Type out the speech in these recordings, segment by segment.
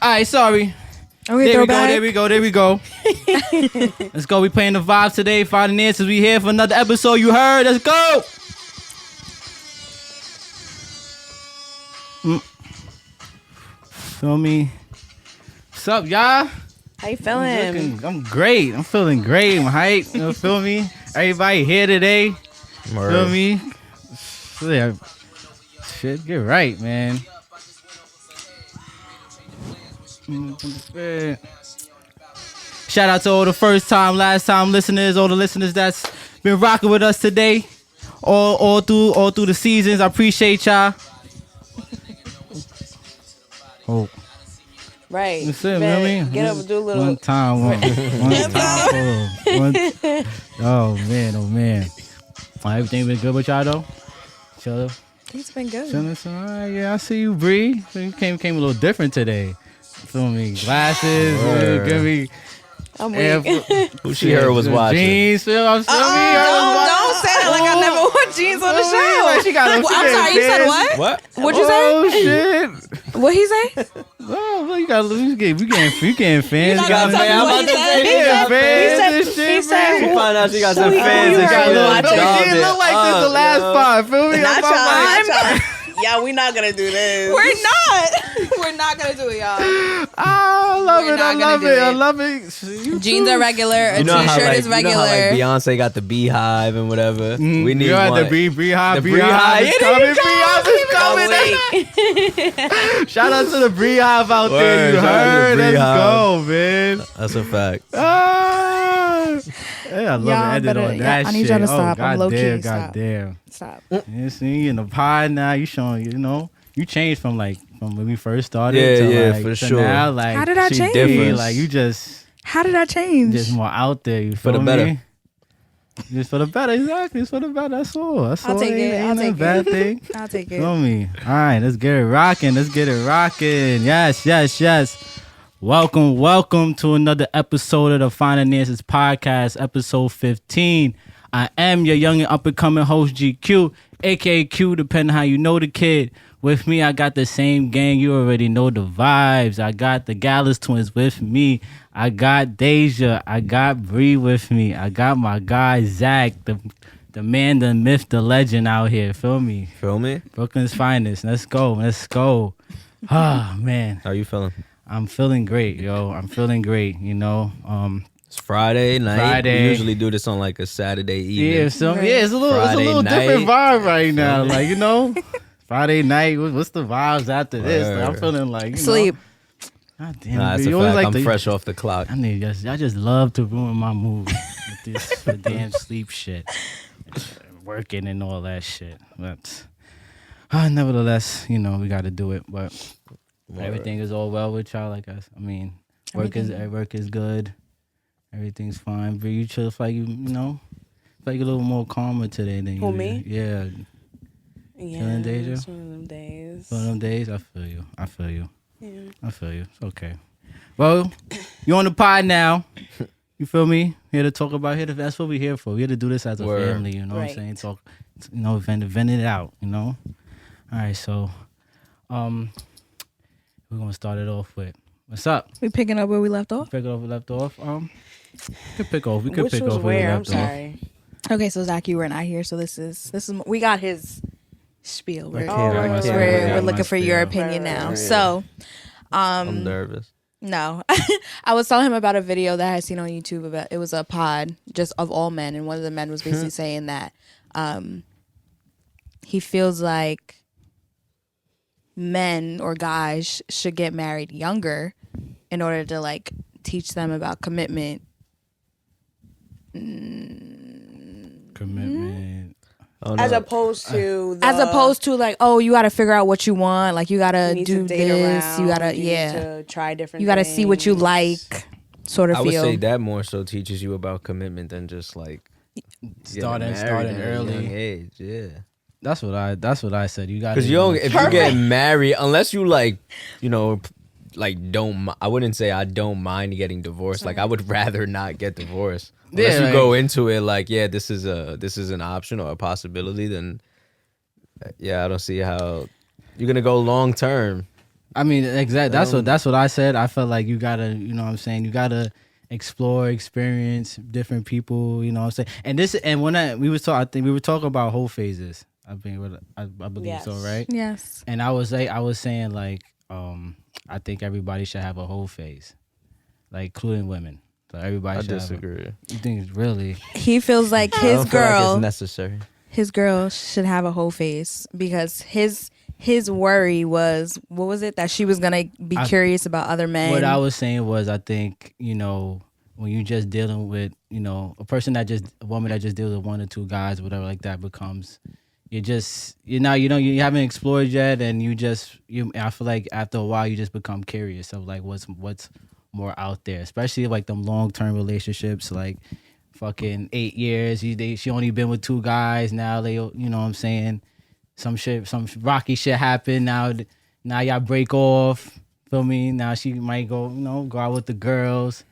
All right, sorry. Okay, There we go. Let's go. We playing the vibes today. Finding answers. We here for another episode. You heard. Let's go. Feel me? What's up, y'all? How you feeling? I'm great. I'm feeling great. I'm hyped. You feel me? Everybody here today. Feel me? Shit, get right, man. Shout out to all the first time, last time listeners, all the listeners that's been rocking with us today, all through the seasons. I appreciate y'all. Oh, Right. that's it, man. Get up and do a little. One time. Oh man. Everything been good with y'all though? Chill. It's been good. Chilling. All right, yeah, I see you, Bree. You came a little different today. Feel me? Glasses. Give me. I'm weak. Who she heard was watching? Jeans. Feel I'm Don't say that like I never wore jeans on the show. She got I'm sorry, you said what? What? What'd you say? Oh shit! What he say? Oh, well, you getting fans. You got fans. I'm about to say, You getting fans and He shit, said, man. She found out she got some Who fans you and heard shit. watching? She didn't look like this the last five. Feel me? Not I'm like, y'all. Yeah, we not gonna do this. We're not. We're not gonna do it, y'all. I love We're it. not gonna do I it. love it. You Jeans too. are regular. A You know how t-shirt like, is regular. You know how like Beyonce got the beehive and whatever. We need you one. got the Beehive. The Beehive is Beehive. coming. Beehive is coming. Shout out to the Beehive out there. You Word, shout out to the heard? Let's Beehive. go, man. That's a fact. Yeah, I love Y'all it. Ended better- on yeah, that I shit. need y'all to Oh, stop. I'm low-key. goddamn, Stop. goddamn. Stop. You see, you in the pod now. You showing, you changed from when we first started. Yeah, to yeah, like, for to sure. Now, like, How did I She change? different. like you just How did I change? more out there. You For feel the better. me? Just for the better, exactly. It's for the better. That's all. That's I'll all. take it. Ain't I'll no take bad it. thing. I'll take it. Feel me? All right, let's get it rocking. Yes. Welcome to another episode of the Finding Answers podcast, episode 15. I am your young and up-and-coming host, GQ, a.k.a. Q, depending how you know the kid. With me, I got the same gang. You already know the vibes. I got the Gallus twins with me. I got Deja. I got Bree with me. I got my guy, Zach, the man, the myth, the legend out here. Feel me? Feel me? Brooklyn's finest. Let's go. Ah, man. How you feeling? I'm feeling great, yo. I'm feeling great, It's Friday night. Friday. We usually do this on like a Saturday evening. Yeah, it's a little Friday different night. vibe right now. Like, Friday night, what's the vibes after this? Like, I'm Word. feeling like, Sleep. God damn, Nah, it's you a always fact. like I'm fresh off the clock. I just love to ruin my mood with this damn sleep shit. Working and all that shit. But nevertheless, we got to do it. But everything is all well with y'all. Like work is good. Everything's fine. But you chill like like a little more calmer today than you. Who, me? Yeah. Yeah, Feeling Deja? it's one of them days. One of them days, I feel you. Yeah. I feel you. It's okay. Well, you on the pod now. You feel me? Here to talk about that's what we're here for. We're here to do this as a Word. family, you know what I'm Right. saying? Talk, vent it out, All right, so we're gonna start it off with what's up? We picking up where we left off. Pick it up where we left off. We could pick off. We could Which pick was off where we where? I'm left off. sorry. Okay, so Zach, you were not here, so this is we got his spiel. We're, Oh, right, we're, right, we're right. looking for your Spiel. opinion Right, now. right. So, I'm nervous. no, I was telling him about a video that I had seen on YouTube about it was a pod just of all men, and one of the men was basically saying that he feels like men or guys should get married younger in order to like teach them about commitment. Commitment. Oh, As no. opposed to As opposed to like, oh, you got to figure out what you want. Like you got to you need do to date this. around, You got to, you need yeah. to try different. You got to see what you things. like, sort of I would feel. say that more so teaches you about commitment than just like Starting at a young early. age. Yeah. That's what I said. You got Because if you get married, unless you like don't. I wouldn't say I don't mind getting divorced. Like I would rather not get divorced. Unless you go into it like, yeah, this is an option or a possibility. Then, yeah, I don't see how you're gonna go long term I mean, exactly. That's what I said. I felt like you gotta, you know what I'm saying? You gotta explore, experience different people, you know what I'm saying? And when we was talking, I think we were talking about whole phases. I believe so, Yes. right? Yes. And I was saying like, I think everybody should have a whole phase, like including women. So everybody I should disagree. You think it's really? He feels like I his don't feel like girl, it's necessary. his girl should have a whole face because his worry was, what was it, that she was gonna be curious about other men. What I was saying was, I think, you know, when you just dealing with, you know, a woman that just deals with one or two guys, whatever like that, becomes, you haven't explored yet, and I feel like after a while you just become curious of like what's more out there, especially like them long-term relationships, like fucking 8 years. She only been with two guys. Now they, you know what I'm saying? Some rocky shit happened. Now y'all break off. Feel me? Now she might go out with the girls.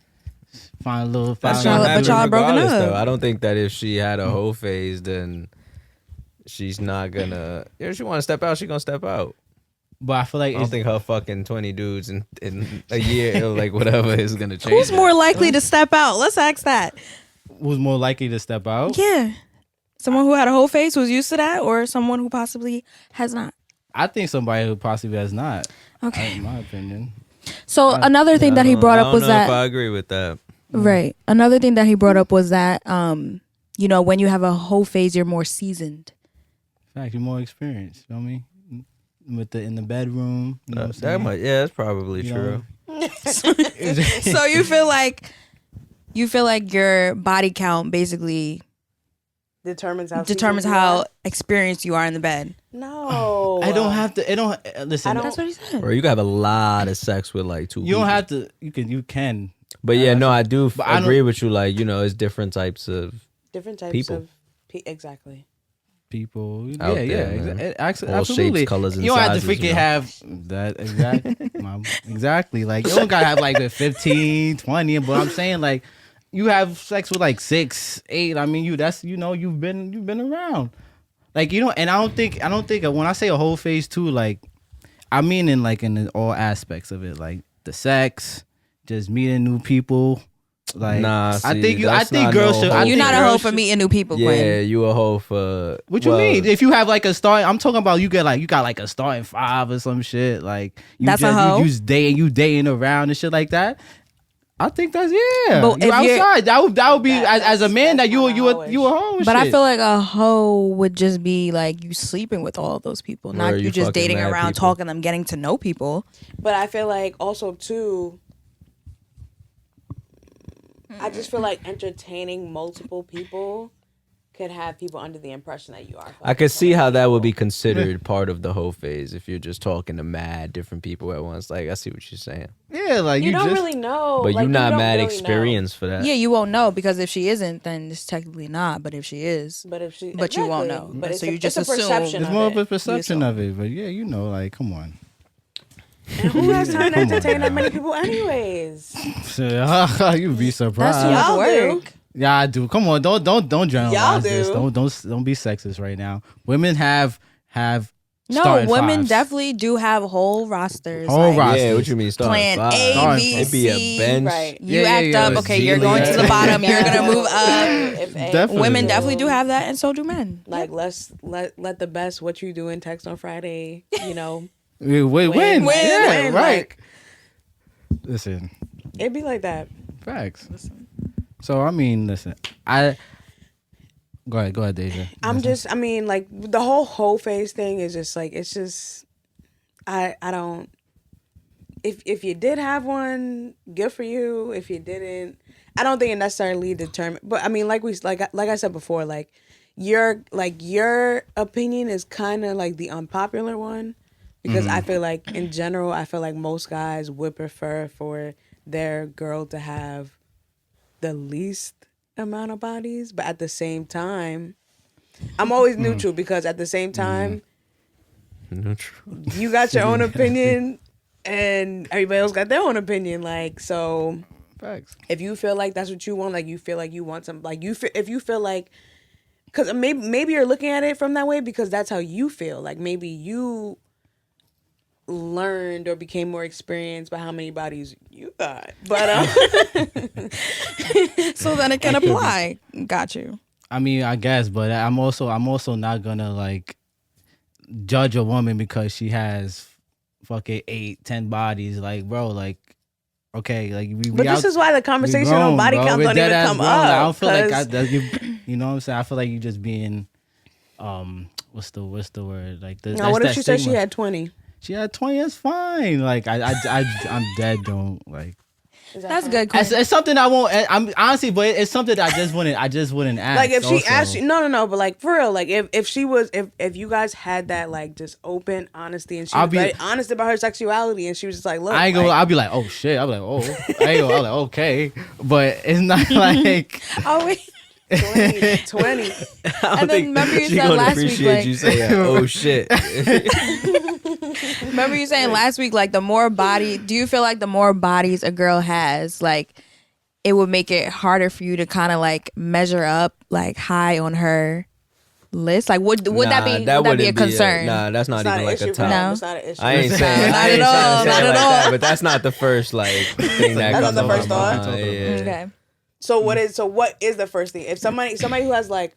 Find a little. That's y'all- not but happening y'all broken regardless, up. though. I don't think that if she had a whole phase, then she's not gonna. If she want to step out, she gonna step out. But I feel like I don't think her fucking 20 dudes in a year or like whatever is gonna change. Who's more likely to step out? Let's ask that. who's more likely to step out. Yeah. Someone who had a whole face, who's used to that, or someone who possibly has not. I think somebody who possibly has not. Okay. In my opinion. So another thing that he brought I up don't was know that if I agree with that. right. Another thing that he brought up was that you know, when you have a whole phase, you're more seasoned. In fact, you're more experienced. Feel me? In the bedroom. You know what I'm saying? That's probably You true. know? So you feel like your body count basically Determines determines seasoned you how are? experienced you are in the bed. No. I don't have to. It don't listen. I don't- That's what he said. Or you can have a lot of sex with like two. You don't people. have to. You can. But yeah, no, I do But I don't- agree with you. Like, you know, it's different types of. Different types People. of exactly. People. Out Yeah, there, yeah. man. Absolutely. shapes, colors, and you don't have to sizes, freaking you know? have that exactly. Like you don't gotta have like a 15, 20. But I'm saying like you have sex with like 6, 8. I mean, you've been around. Like and I don't think when I say a whole phase too, like I mean in all aspects of it, like the sex, just meeting new people. Like Nah, I see, think that's girls not should. no I whole You're think not a girls hoe for should- meeting new people, Yeah, Quinn. you a hoe for. What you mean? If you have like a start, I'm talking about you got like a starting 5 or some shit. Like you That's a just, hoe? You just dating around and shit like that. I think that's yeah. But you if you're- outside, that would be as a man that that's you kinda a hoish. hoe. and But I shit. feel like a hoe would just be like you sleeping with all of those people, not Or you you just fucking dating mad around, people. talking them, getting to know people. But I feel like also too, I just feel like entertaining multiple people could have people under the impression that you are. I could see how that would be considered part of the whole phase if you're just talking to mad different people at once. Like I see what you're saying, yeah, like You don't just, really know. but like, you're not don't mad really experienced for that. Yeah, you won't know because if she isn't, then it's technically not. But if she is, But if she, But you won't exactly. know. But it's So a, you just it's a assume. perception. it's of more it. of a perception saw. of it. But yeah, like come on. And who has time to Come on entertain that now. many people, anyways? You'd be surprised. that's too much Y'all work. do. Yeah, I do. Come on, don't generalize Y'all this. do. Don't be sexist right now. Women have No, starting women fives. definitely do have whole rosters. Whole like, roster. Yeah, what you mean? Starting Plan five? A, Starting B, five. It'd be a C. bench. Right. You Yeah, act yeah, up. yeah. Okay, you're going to the Yeah. bottom. You're gonna move up. If A- Definitely. Women definitely do have that, and so do men. Like let the best what you doing text on Friday. You know, Win. Win. Yeah, Win, right. like- Listen, it'd be like that. facts. So I mean, listen, I go ahead, Deja. I mean, like the whole face thing is just like it's just I don't. If you did have one, good for you. If you didn't, I don't think it necessarily determined. But I mean, like I said before, like your opinion is kind of like the unpopular one because I feel like in general, I feel like most guys would prefer for their girl to have the least amount of bodies, but at the same time, I'm always neutral because at the same time, Neutral. you got your own opinion and everybody else got their own opinion. Like, so Facts. if you feel like that's what you want, like you feel like you want some, like if you feel like, because maybe you're looking at it from that way because that's how you feel. Like maybe you learned or became more experienced by how many bodies you got. But So then it can apply. Got you. I mean, I guess, but I'm also not gonna like judge a woman because she has fucking 8-10 bodies. Like, bro, like, okay, like but this is why the conversation on body count don't even come up. Like, I don't feel like you know what I'm saying. I feel like you just being, what's the word? Like, now, what if she said she had 20? She had 20. That's fine. Like, I'm dead. Don't like. That's good. It's something I won't. I'm honestly, but it's something that I just wouldn't ask. Like if she also. asked you, no, but like for real, like if she was, if you guys had that like just open honesty and she was like honest about her sexuality and she was just like, look, I ain't gonna. I'll be like, oh shit. I'll be like, oh, I ain't gonna. I'm like, okay, but it's not like. Oh wait. 20. And then remember you said last week, like, you say, oh shit. Remember you saying last week, like the more body, do you feel like the more bodies a girl has, like it would make it harder for you to kind of like measure up like high on her list? Like would that be a concern? That's not even like a top. No, it's not an issue. I ain't saying not at all. Not at all. But that's not the first like thing that That's comes not the to first my thought? mind. Yeah. Okay. So what is the first thing? If somebody who has like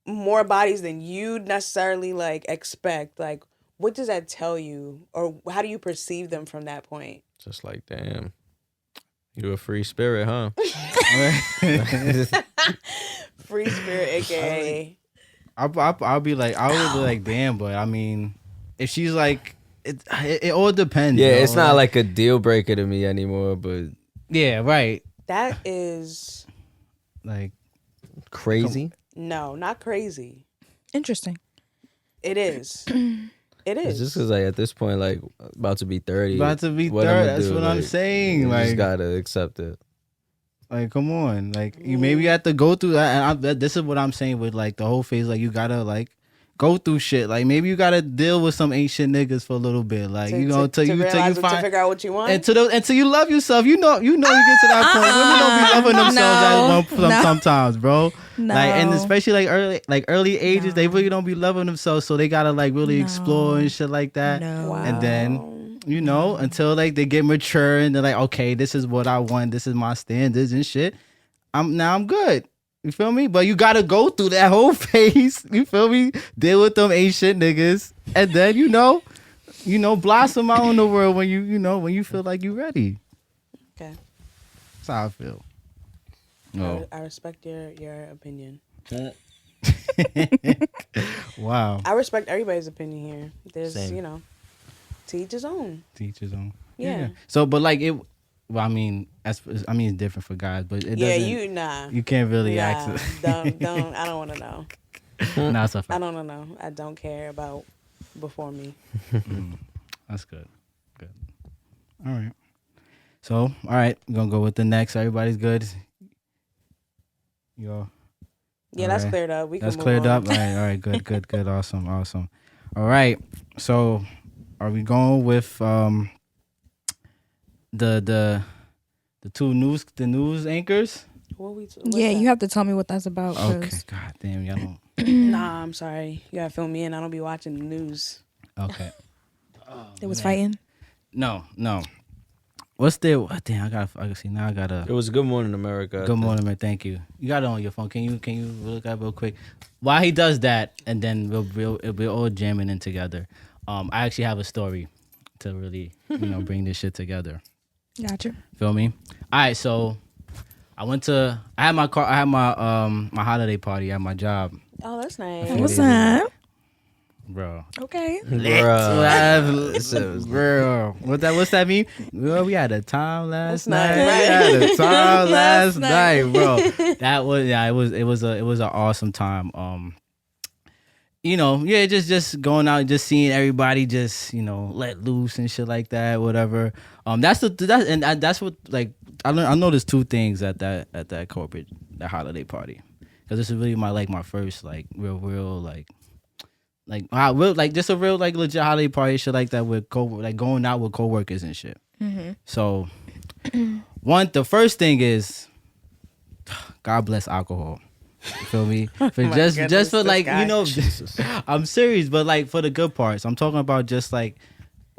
more bodies than you necessarily like expect, like what does that tell you, or how do you perceive them from that point? Just like, damn, you a free spirit, huh? Free spirit, aka. I'll be like, I would be like, damn, but I mean, if she's like, it all depends. Yeah, bro. it's not like a deal breaker to me anymore, but yeah, right. That is like crazy. No, not crazy. Interesting. It is. It is. It's just because like at this point, like about to be 30. About to be 30. That's what I'm saying. You Like, just gotta accept it. Like, come on. Like, you maybe have to go through that. And this is what I'm saying with like the whole phase. Like, you gotta like go through shit. Like, maybe you gotta deal with some ancient niggas for a little bit. Like, you know, till you find, to figure out what you want. Until you love yourself. You know, you get to that point. Women don't be loving themselves sometimes, bro. No. Like, and especially like early ages, they really don't be loving themselves. So they gotta like really explore and shit like that. No. Wow. And then, you know, until like they get mature and they're like, okay, this is what I want. This is my standards and shit. I'm good. You feel me? But you gotta go through that whole phase. You feel me? Deal with them ancient niggas, and then you know, blossom out in the world when when you feel like you ready. Okay. That's how I feel. No. I respect your opinion. Wow. I respect everybody's opinion here. There's, Same. to each his own. Teachers on. Yeah. So, but like it. Well, I mean, it's different for guys, but it doesn't. You can't really ask. Don't. I don't want to know. Nah, it's a fact. I don't know. I don't care about before me. That's good. Good. All right. So, all right, we're gonna go with the next. Everybody's good. Yeah, all that's right. cleared up. That's can move cleared on. up. All right. Good. Awesome. All right. So, are we going with the two news anchors? What's Yeah, that? you have to tell me what that's about. Okay. God damn, y'all don't. Nah, I'm sorry. You gotta fill me in. I don't be watching the news. Okay. They was fighting. No. What's their? Damn, I gotta see now. I gotta. It was Good Morning America. Good morning, man. Thank you. You got it on your phone. Can you look at it real quick? While he does that, and then we'll all jamming in together. I actually have a story to really bring this shit together. Gotcha. Feel me? All right, so I had my my holiday party at my job. Oh, that's nice. What's up? Bro. Okay. Bro. What's that mean? Well, we had a time last night. night. We had a time last night, bro. That was it was an awesome time. Just going out, just seeing everybody just, let loose and shit like that, whatever. That's what like I noticed two things at that corporate, that holiday party, because this is really my first like real just a real like legit holiday party, shit like that, with going out with coworkers and shit. Mm-hmm. So the first thing is, God bless alcohol. You feel me? For just for like, Jesus. I'm serious, but like for the good parts. I'm talking about just like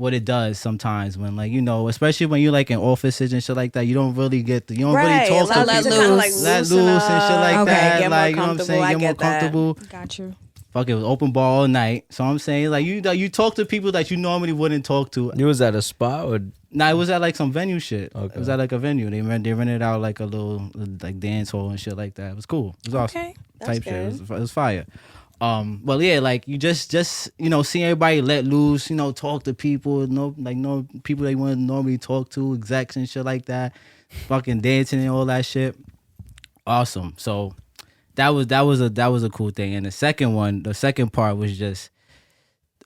what it does sometimes when like especially when you're like in offices and shit like that, you don't really get you don't Right. really talk to Let people. loose. Let loose loosen and shit like Okay. that. Get more Like, you know what I'm saying? comfortable. I Get more get that. comfortable. Got you. Fuck, it was open bar all night. So I'm saying like you talk to people that you normally wouldn't talk to. You was at a spot or Nah, it was at like some venue shit. Okay. It was at like a venue. They rented out like a little like dance hall and shit like that. It was cool. It was awesome. Okay. That's Type shit. good. It was fire. Well, yeah, like you just seeing everybody let loose, talk to people, no people they wouldn't normally talk to, execs and shit like that, fucking dancing and all that shit. Awesome. So that was a cool thing. And the second part was just,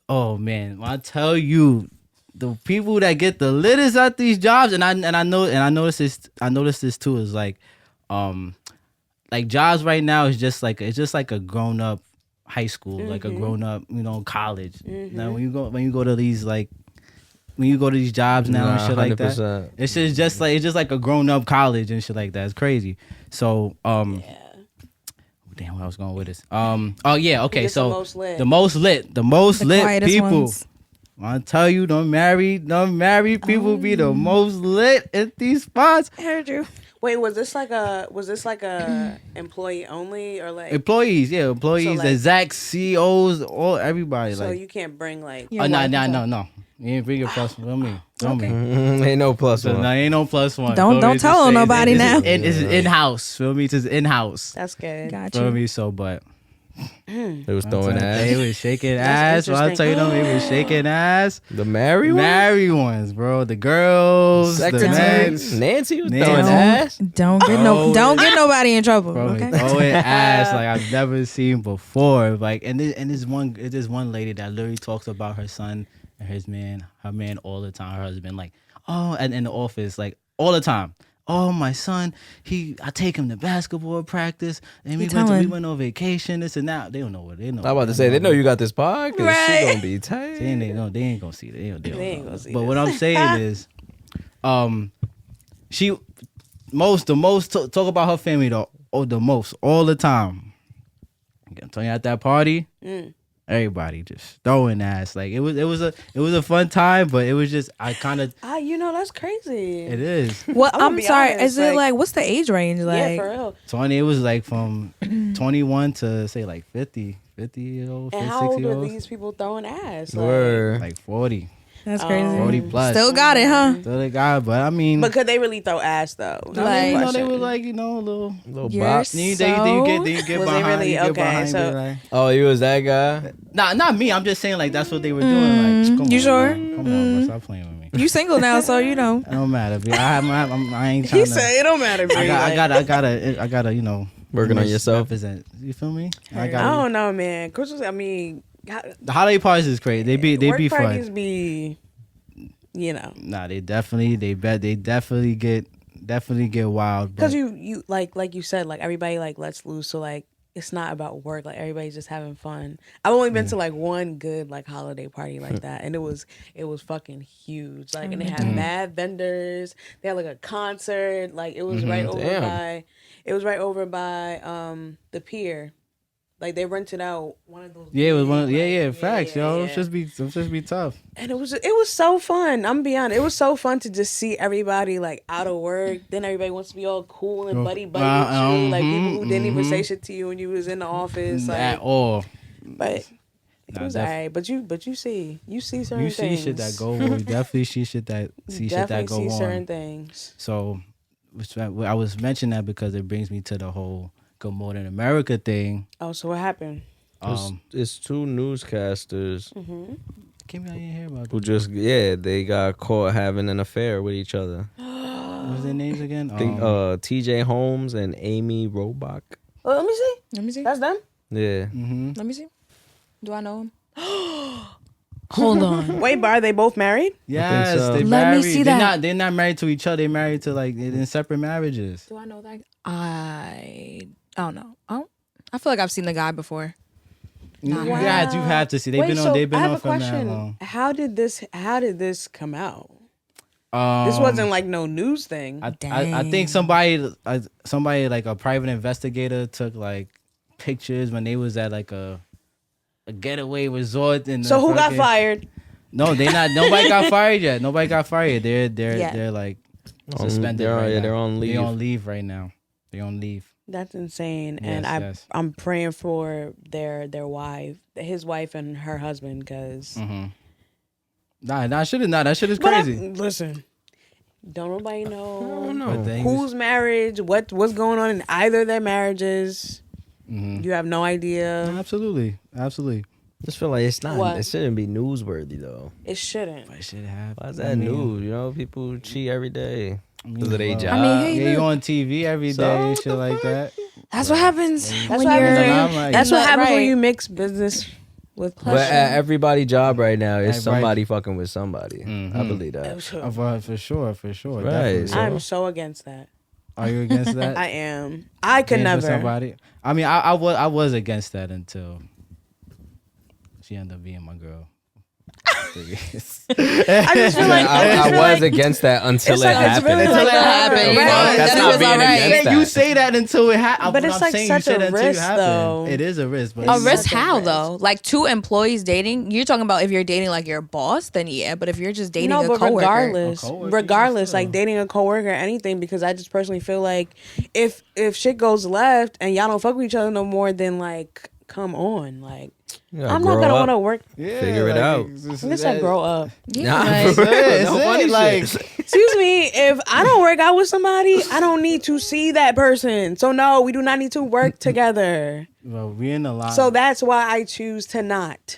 oh man, when I tell you, the people that get the littest at these jobs, and I noticed this too, is like jobs right now is just like a grown up high school, like a grown up college. Now when you go to these jobs now and shit like that, 100%. it's just like a grown up college and shit like that. It's crazy. So damn, where I was going with this. Oh yeah, okay. Who gets So the most lit? the most lit quietest people. ones. I tell you, don't married people be the most lit at these spots. I heard you. Wait, was this like a employee only or like? Employees, So, like- execs, CEOs, all everybody. So like, you can't bring like. Yeah. no. You ain't bring your plus one. Me. Okay. Ain't no plus So, one. no, ain't no plus one. Don't Feel me? tell Just say nobody now. It's in-house. Feel me? It's in-house. That's good. Got Feel you. me? So, but They was throwing they ass. was shaking ass. Well, I'll tell you them, they was shaking ass. The married one? Married ones, bro. The girls, the men. Secretary Nancy was Nancy. throwing ass. Don't get Oh, don't get nobody in trouble. Bro, Okay. throwing ass like I've never seen before. Like, and this one lady that literally talks about her son and her man all the time. Her husband, like, oh, and in the office, like all the time. Oh, my son, I take him to basketball practice, and we went on vacation. This and that. They don't know what they know. I'm about to say, they know you got this podcast. Right. She gonna be tight. They ain't gonna see that. They don't ain't know. gonna see But this. what I'm saying is, she the most talk about her family the most all the time. I'm telling you, at that party, everybody just throwing ass. Like it was a fun time, but it was just I kind of That's crazy. it is. Well, I'm gonna I'm be sorry. honest, Is it like- like what's the age range? Yeah, Like for real. 20. It was like from 21 to say like 50 years old, And 50, how 60 old years are old, these people throwing ass? Word. like 40, that's crazy. 40 plus. Still got it, huh? Still they got it, but I mean, But could they really throw ass though? I mean, like- they were like a little. Little You're bop. so- Then you get Was they behind. really? You get Okay, behind so- me, like, Oh, you was that guy? nah, not me. I'm just saying like that's what they were doing. Like, come You on, sure? man. Come on, bro, stop playing with me. You single now, so you know. It don't matter. B. I ain't trying He to. said it don't matter. Brie. I Like, gotta, Working on yourself. Represent. You feel me? I I gotta. don't know, man. Christmas. I mean, The holiday parties is crazy. They be work fun. parties be, Nah, they definitely get wild. because But you like you said, like everybody like lets loose. So like it's not about work. Like everybody's just having fun. I've only been to like one good like holiday party like that, and it was fucking huge. Like, and they had mad vendors. They had like a concert. Like it was right over Damn. by. It was right over by the pier. Like they rented out one of those. yeah, it was one. Of, big, yeah, like, facts, yo. yeah. It's just be tough. And it was so fun. I'm be honest. It was so fun to just see everybody like out of work. Then everybody wants to be all cool and buddy with you. Like people who didn't even say shit to you when you was in the office. Like, At all. but it Nah, was alright. But you see certain You things. see shit that go. You definitely see shit that Definitely go see certain on. things. So, I was mentioning that because it brings me to the whole Good Morning America thing. Oh, so what happened? It's two newscasters Came out here about who just they got caught having an affair with each other. what's their names again? I think TJ Holmes and Amy Robach. Well, let me see. Let me see. That's them. Yeah. Let me see. Do I know him? Hold on. Wait, but are they both married? Yes, so. they Let me married. see they're that. They're not married to each other. They're married to like they're in separate marriages. Do I know that? I don't know. I feel like I've seen the guy before. You have to see. They've been on. They've been I have on a for that question. long. How did this come out? This wasn't like no news thing. I think somebody like a private investigator took like pictures when they was at like a getaway resort. And So who got fired? No, they not. Nobody got fired yet. Nobody got fired. They're like suspended. They're on leave. They're on leave right now. They're on leave. That's insane. Yes, And yes. I'm praying for their wife, his wife and her husband, because Nah, that shit is But crazy. listen, don't nobody know But things- whose marriage, what's going on in either of their marriages. You have no idea. Absolutely. I just feel like it's not. What? It shouldn't be newsworthy though. It shouldn't. That shit happen. Why is that news? You know, people cheat every day because of their well, job. I mean, hey, Yeah, you on TV every day and shit like that. That's what happens That's when what you're. happens. Like, That's what happens when Right. you mix business with but pleasure. everybody's job right now is Everybody- somebody fucking with somebody. I believe that. for sure. Right. Definitely. So- I'm so against that. Are you against that? I am. I could Dance with never. somebody. I mean, I was against that until she ended up being my girl. I just feel like I was against that until It's it like- it's happened. really Until like it happened, that. you Right. know, That's then it not was being alright. against that. You say that until it happens. But it's like saying such you say a that until risk, it happen. though. It is a risk, but A it's risk such a how risk. though? Like two employees dating? You're talking about if you're dating like your boss, then yeah. But if you're just dating no, a but coworker, regardless, A coworker, regardless, still. like dating a coworker or anything, because I just personally feel like if shit goes left and y'all don't fuck with each other no more, then like come on, like You gotta I'm not grow gonna up. want to work. Yeah, Figure it like, out. I guess I grow up. yeah, Nah, like- for real. It's No it, funny like, shit. Excuse me, if I don't work out with somebody, I don't need to see that person. So no, we do not need to work together. well, we in a lot. So that's why I choose to not.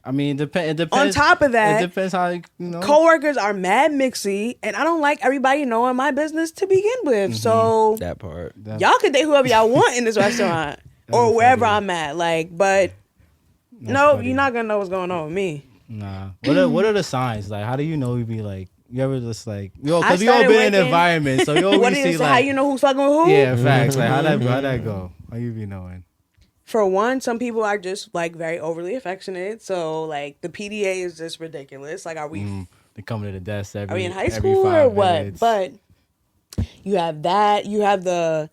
I mean, it depends. On top of that, it depends how you know. coworkers are mad mixy, and I don't like everybody knowing my business to begin with. So That part. y'all can date whoever y'all want in this restaurant or wherever I'm at. Like, but no, funny. you're not gonna know what's going on with me. Nah. What are the signs? Like, how do you know you be like? You ever just like I because we all started been in working- environment, so you always What see is like how you know who's fucking with who? yeah, facts. Like how that go? How you be knowing? For one, some people are just like very overly affectionate. So like the PDA is just ridiculous. Like, are we They come to the desk every. are we in high every school 5 or what? minutes. But you have that. You have the.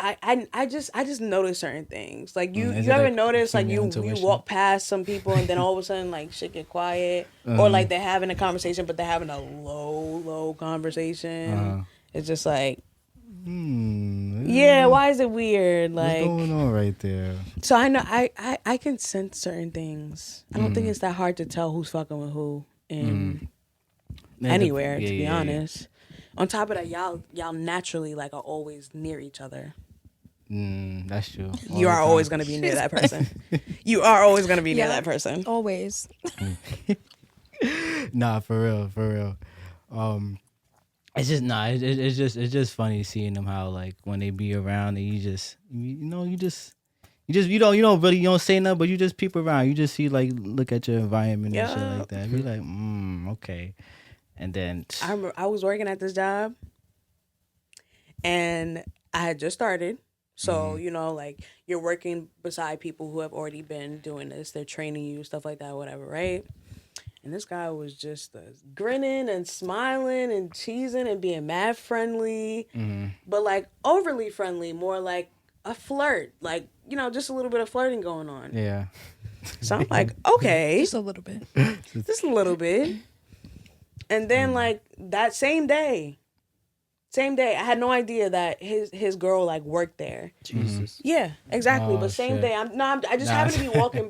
I just notice certain things. Like you Is it ever like notice like female you intuition? walk past some people and then all of a sudden like shit get quiet or like they're having a conversation but they're having a low conversation. It's just like yeah, why is it weird? what's Like going on right there? so I know I can sense certain things. I don't think it's that hard to tell who's fucking with who in anywhere, to be honest. On top of that, y'all naturally like are always near each other. That's true. You are always gonna be near that person. You are always gonna be near Yeah. that person. always. Nah, for real. It's just it's just funny seeing them how like when they be around and you don't say nothing, but you just peep around. You just see like look at your environment and shit Yeah. like that. Be like, okay, and then I remember I was working at this job, and I had just started. So like you're working beside people who have already been doing this. They're training you, stuff like that, whatever, right? And this guy was just grinning and smiling and cheesing and being mad friendly, but like overly friendly, more like a flirt, like just a little bit of flirting going on. yeah. So I'm like, okay, Just a little bit. just a little bit. And then like that same day, I had no idea that his girl like worked there. Jesus. Yeah, exactly. Oh, But same shit. day, I just happened to be walking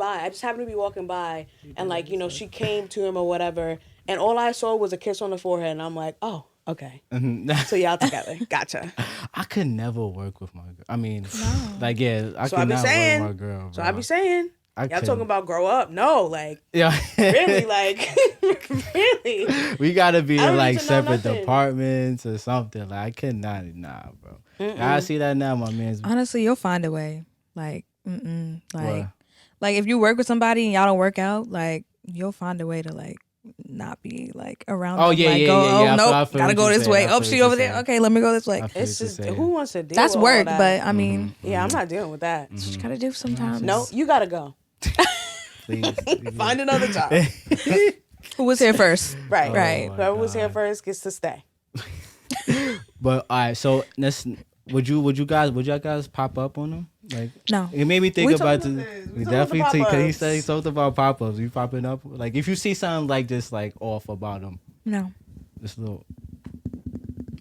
by. And like she came to him or whatever, and all I saw was a kiss on the forehead, and I'm like, oh, okay. So y'all together, gotcha. I could never work with my girl. I mean, like yeah, I So could I be not saying, work with my girl. So bro. I be saying, I y'all couldn't. talking about grow up? No, like yeah. really, like really. We gotta be I don't in like need to know separate nothing. departments or something. Like I cannot, bro. I see that now, my man's. Honestly, you'll find a way. Like, like, What? like if you work with somebody and y'all don't work out, like you'll find a way to like not be like around. Oh, them. yeah, like, yeah, go, yeah, oh yeah. I nope, feel gotta what go you're this saying. way. I feel Oh, what she you're over there. saying. Okay, let me go this way. I feel It's what just you're saying. who wants to deal That's with all work, that? but I mean, Yeah, I'm not dealing with that. that's what you gotta do sometimes. No, you gotta go. Please. Find another job. Who was here first? Right. Right. my Whoever was here God. first gets to stay. But all right, so let's. Would y'all guys pop up on them? Like, No. it made me think We about talked the. about this. We We talked about definitely the because he pop-ups. said he talked about pop-ups. You popping up like if you see something like just like off about them, No. this little.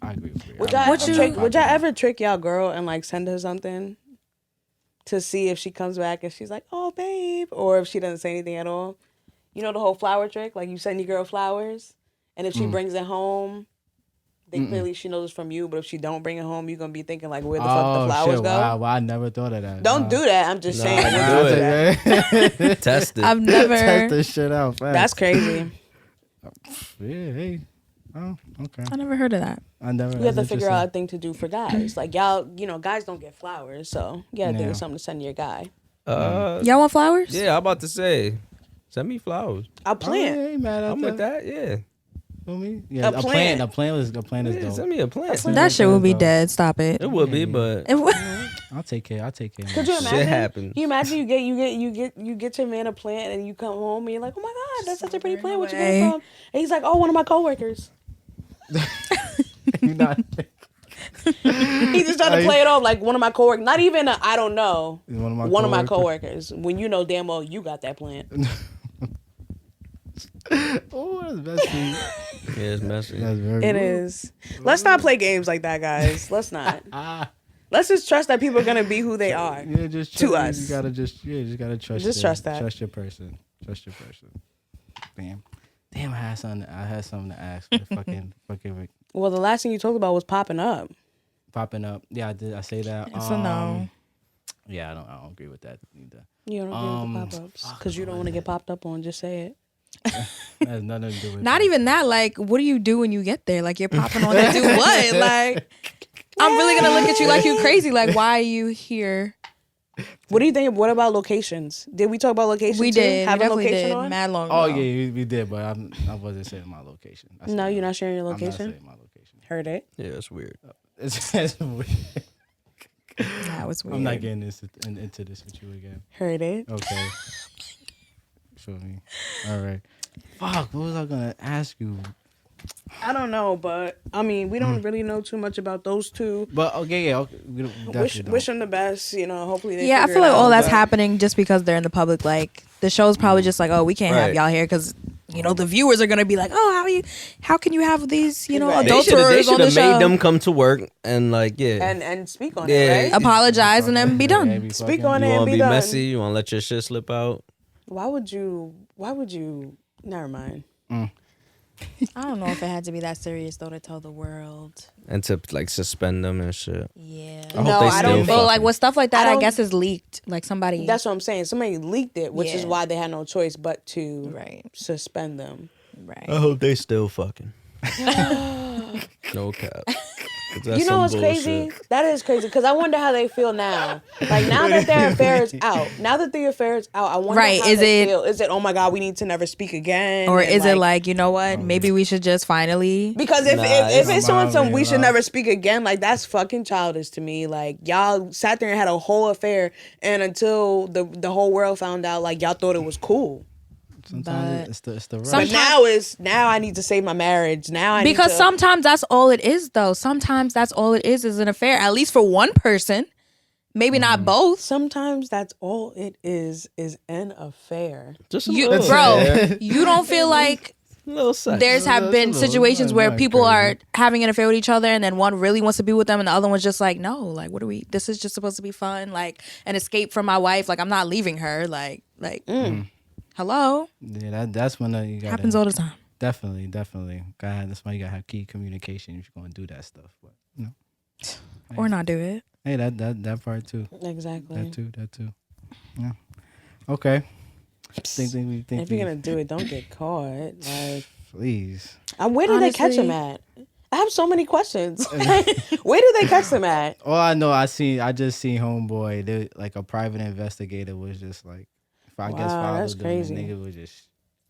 I agree with you. Would I'm y'all, not would y'all popping up. ever trick y'all girl and like send her something to see if she comes back and she's like, "Oh, babe," or if she doesn't say anything at all? You know the whole flower trick, like you send your girl flowers, and if she brings it home, then clearly she knows it's from you. But if she don't bring it home, you're gonna be thinking like, "Where the fuck the flowers shit, go?" Wow, I never thought of that. Don't do that. I'm just Nah, saying. nah, Don't do do it. that. Test it. I've never. Test this shit out. Facts. That's crazy. Yeah. Hey. Oh, okay. I never heard of that. I never. You have to that's figure out a interesting. thing to do for guys. Like y'all, guys don't get flowers, so you gotta think Yeah. of something to send your guy. Y'all want flowers? Yeah, I'm about to say, send me flowers. A Oh, plant. yeah, ain't mad at I'm with that. Yeah. Feel me? Yeah, A plant. A plant is Yeah, dope. send me a plant. That shit would be dead. Stop it. It would be, but It would- I'll take care. Of Could my you shit. imagine? happens. Can you imagine you get your man a plant and you come home and you're like, "Oh my god, that's such a pretty plant. Where'd you get it from?" And he's like, "Oh, one of my coworkers." You not. He just trying to play it off like one of my coworkers. Not even I don't know. One of my coworkers. When you know damn well you got that plant. Oh, that's messy. yeah, it's messy. That's very. It is. Let's not play games like that, guys. Let's not. Let's just trust that people are gonna be who they are. Yeah, just To trust- us. You gotta just gotta trust. Just trust that. Trust your person. Trust your person. Damn. I had something to ask. But fucking Well, the last thing you talked about was popping up. popping up. Yeah, I did. I say that. It's a no. Yeah, I don't agree with that either. You don't agree with the pop-ups because you don't want to get popped up on. Just say it. That has nothing to do with Not that. even that. Like, what do you do when you get there? Like, you're popping on to do what? Like, I'm really gonna look at you like you crazy. Like, why are you here? What do you think? What about locations? Did we talk about locations? We too? did. We Have a definitely location did. on? Mad long Oh ago. yeah, we did, but I wasn't saying my location. No, you're not sharing your I'm not location. saying my location. Heard it. Yeah, it's weird. It's weird. That was weird. I'm not getting into this with you again. Heard it. Okay. Feel me? All right. Fuck. What was I gonna ask you? I don't know, but I mean, we don't really know too much about those two. But okay, yeah. Okay, we don't, Wish definitely wish don't. them the best. Hopefully they. Yeah, I figure feel it like all out, that's but- happening just because they're in the public. Like, the show's probably just like, oh, we can't have Right. y'all here because the viewers are gonna be like, oh, how can you have these Right. They adulterers on should the have show? made them come to work and like and speak on Yeah. it, right? Apologize and then be Yeah, done. be Speak fucking- on you it. want and to be be done. messy. You want to let your shit slip out. Why would you? Never mind. I don't know if it had to be that serious though to tell the world. And to like suspend them and shit. Yeah. I hope No, they I still don't Well, fucking- like with stuff like that, I I don't- guess is leaked. Like somebody. That's what I'm saying. Somebody leaked it, which is Yeah. why they had no choice but to right. suspend them. Right. I hope they still fucking. No cap. 'Cause that's You know some what's bullshit. crazy? That is crazy because I wonder how they feel now. Like now that their affair is out. Now that the affair is out, I wonder Right, how is they it- feel. Is it, oh my God, we need to never speak again? Or And, is it like, you know what? Maybe we should just finally. because if Nah, if it's it's on some we should not. never speak again, like that's fucking childish to me. Like y'all sat there and had a whole affair, and until the whole world found out, like y'all thought it was cool. Sometimes But it's the rush. But now I need to save my marriage. Now I Because need to, sometimes that's all it is, though. Sometimes that's all it is an affair, at least for one person. Maybe not both. sometimes that's all it is an affair. Just a You, little, bro, you don't feel like little sex. there's have That's been a little- situations that's where not people crazy. are having an affair with each other and then one really wants to be with them and the other one's just like, no, like, what are we, this is just supposed to be fun, like an escape from my wife, like I'm not leaving her, like hello. Yeah, that's when you gotta, Happens all the time. Definitely. That's why you gotta have key communication if you're gonna do that stuff. But Or not do it. hey, that part too. Exactly. That too. Yeah. Okay. Think If you're gonna do it, don't get caught. Like, please. where did they catch him Honestly- at? I have so many questions. Where did they catch him at? All I know, I just seen Homeboy. Like a private investigator was just like, if I guess Wow, followed that's them, crazy. the nigga would just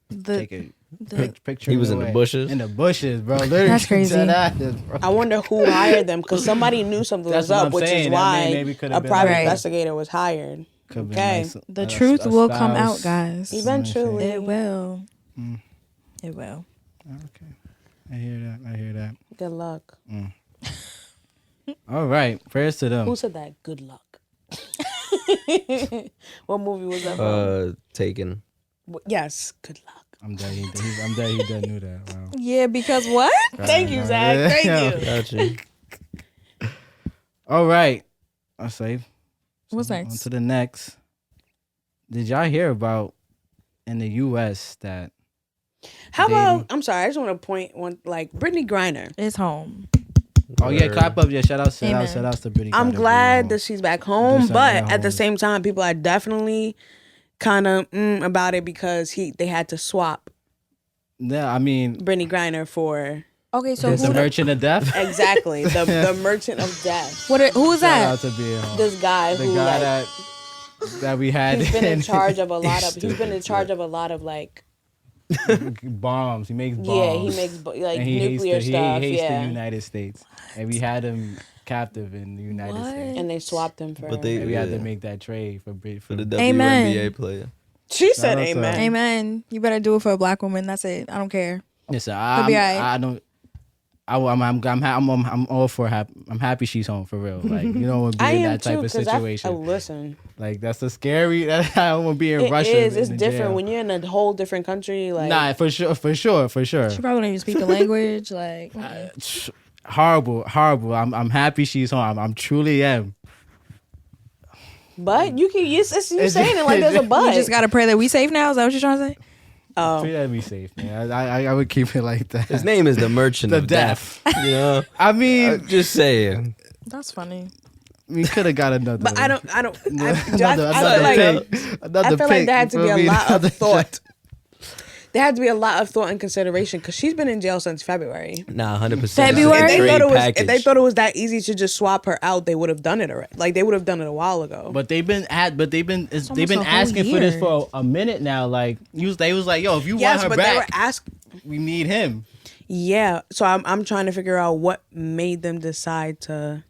The, take a the picture. He was in the away. bushes? In the bushes, bro. Literally, That's crazy. dead ass, bro. I wonder who hired them because somebody knew something That's was what up, I'm which saying. is That why maybe could've a been private like- investigator was hired. Could've been Okay. like the a truth will come out, spouse. guys. Eventually. It will. It will. Okay. I hear that. Good luck. All right. Prayers to them. Who said that? Good luck. What movie was that from? Taken. Yes. Good luck. I'm dead. He done knew that. Wow. Yeah, because what? Thank you, Zach. Thank you. Gotcha. All right. I'll say. What's On next? to the next. Did y'all hear about in the U.S. that How dating- about? I'm sorry. I just want to point one like Brittany Griner. It's home. Oh yeah, clap up. Yeah, shout out to Brittany. I'm Griner glad being that she's back home, Just but at at the home. same time, people are definitely kind of about it because they had to swap home. Yeah, I mean, Brittany Griner for Okay, so the Merchant of Death. exactly the Merchant of Death. who is Shout that? out to being home. This guy The who guy like, that we had. he's been in charge of a lot of. He's He's been in stupid. charge of a lot of like. bombs. He makes bombs. Yeah, he makes like and he nuclear hates stuff. He hates Yeah, the United States, and we had him captive in the United What? States. and they swapped him for. But they- And we had to Yeah. make that trade for For the Amen. WNBA player. She said, Shout out to "Amen." her. Amen. You better do it for a black woman. That's it. I don't care. Listen, He'll be alright. I don't. I'm all for happy. I'm happy she's home for real. Like you don't want to be I in am that type too, of 'cause situation. listen, Like that's a scary. I don't want to be in it Russia. is. It's in the different jail. when you're in a whole different country. Like, Nah, for sure. She probably don't even speak the language. Like, Horrible. I'm happy she's home. I'm truly am. but you can. You saying it like there's a but. we just gotta pray that we safe now. Is that what you're trying to say? Oh, Treat that be safe, man. I would keep it like that. His name is the Merchant The of Death. You know, I mean, just saying. That's funny. we could have got another. but I don't. I Another feel like pick. Another I feel like pick, there had to you be feel a me? lot Another of thought. There had to be a lot of thought and consideration because she's been in jail since February. Nah, 100%. February? If they thought it was that easy to just swap her out, they would have done it already. Like they would have done it a while ago. But they've been almost a whole asking for this year. for a minute now. Like they was like, yo, if you yes, want her but they were back, asking. we need him. Yeah, so I'm trying to figure out what made them decide to.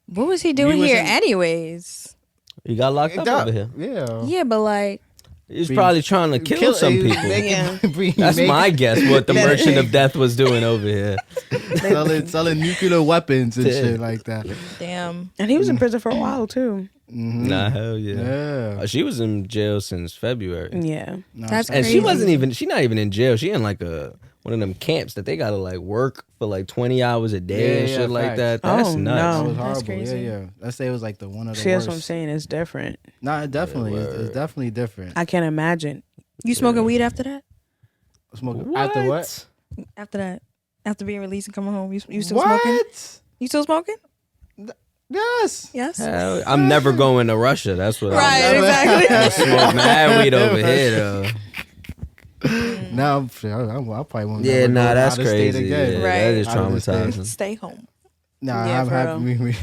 What was he doing was here, in- anyways? He got locked up over here. Yeah. Yeah, but like, He's probably trying to kill some people. Yeah. That's my guess. What the Merchant of Death was doing over here. selling nuclear weapons and Yeah. shit like that. damn. And he was in prison for a while too. Nah, hell yeah. Yeah. She was in jail since February, Yeah. No, That's and crazy. she's not even in jail. She in like one of them camps that they gotta like work for like 20 hours a day and Yeah, shit like facts. that. That's Oh, nuts. that no. was That's horrible. crazy. Yeah. Let's say it was like the one of the See, worst. that's what I'm saying. It's different. Nah, it definitely. Yeah, It's word. definitely different. I can't imagine. You smoking weed after that? Smoke after what? After that? After being released and coming home, you still smoking? What? You still smoking? Yes. Yes. Hell, I'm never going to Russia. That's what Right, I'm exactly. I smoke mad weed over here though. Now I probably won't. Yeah, never nah, go that's out of state crazy. again. Yeah, Right. that is Out of the state. traumatizing. Stay home. Nah, Yeah, I'm for happy.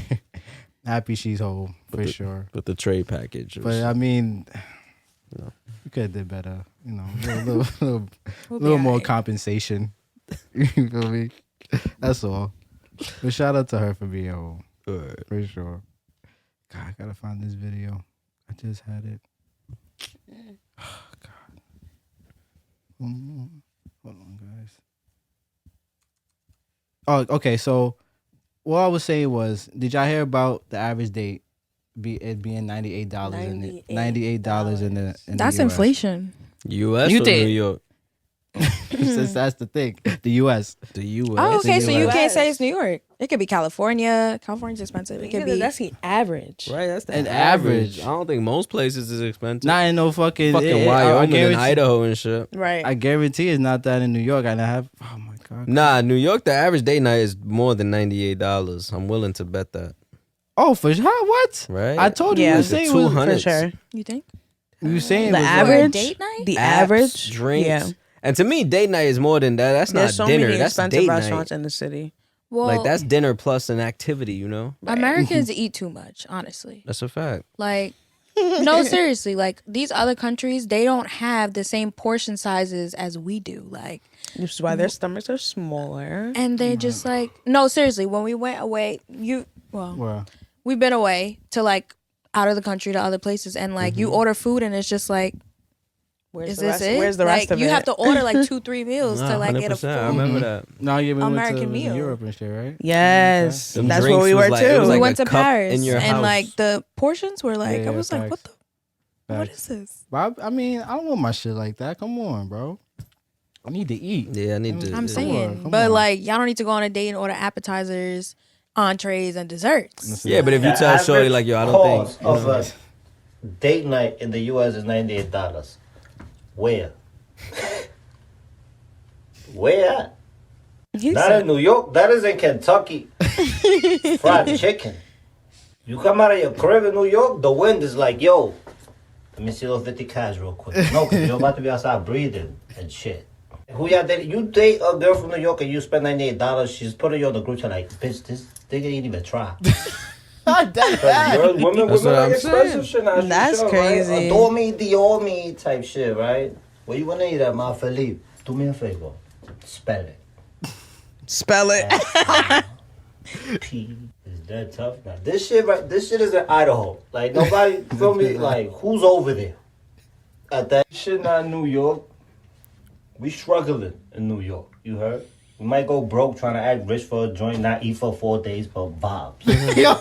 Happy she's home for sure. But the trade package. Was, But I mean, you could have did better. You know, We'll be little more alright. compensation. You feel me? That's all. But shout out to her for being home Word. for sure. God, I gotta find this video. I just had it. Oh, God. Hold on, guys. Oh, okay. So what I was saying was, did y'all hear about the average date it being $98 in the $98 in the That's US? inflation. U.S. You or think- New York? Since that's the thing, the U.S. The U.S. Oh, okay. So you US. can't say it's New York. It could be California. California's expensive. It could be. That's the average. Right, that's the An average. average. I don't think most places is expensive. Not in no fucking Fucking I Wyoming and guarantee- Idaho and shit. Right. I guarantee it's not that in New York. And I have. Oh my God. Nah, New York, the average day night is more than $98. I'm willing to bet that. Oh, for sure. What? Right? I told you. Yeah. You were It's the saying was, 200. For sure. You think? you were saying The was average date night? The Apps, average drinks. Yeah. And to me, date night is more than that. That's There's not so dinner. many That's expensive date restaurants night. in the city. Well, Like that's dinner plus an activity, you know? Americans eat too much, honestly. That's a fact. Like, no, seriously. Like, these other countries, they don't have the same portion sizes as we do. Like, Which is why their stomachs are smaller. and they're just like, no, seriously. When we went away, Well, we've been away to like out of the country to other places, and like you order food, and it's just like Is this it? Where's the rest of it? You have to order like 2-3 meals to like get a 100%. full. I remember that. No, yeah, we American went to meal. Europe and shit, right? Yes, Them that's drinks where we was were like- it too. was We like went a to cup Paris in your and house. like the portions were like, Yeah, I was like, what facts. what Facts. is this? But I mean, I don't want my shit like that. Come on, bro. I need to eat. Yeah, I need to. I'm yeah. saying, come but on. like y'all don't need to go on a date and order appetizers, entrees, and desserts. Yeah, but if you The tell Shorty average like, yo, I don't cost think. You of know, a date night in the U.S. is $98. Where? Where at? Not in New York. That is in Kentucky. Fried chicken. You come out of your crib in New York, the wind is like, yo, let me see those 50 cash real quick. No, because you're about to be outside breathing and shit. Who y'all dating? You date a girl from New York and you spend $98. She's putting you on the group chat like, bitch, this nigga ain't even try. Women That's what like I'm expensive shit now. That's sure, crazy. Right? Adore me, Dior me type shit, right? Where you wanna eat at, my Felipe? Do me a favor. Spell it. Spell it. P is that tough now. This shit is in Idaho. Like nobody feel me. Like who's over there? At that shit not in New York. We struggling in New York. You heard? We might go broke trying to act rich for a joint, not eat for 4 days, but vibes. Yo,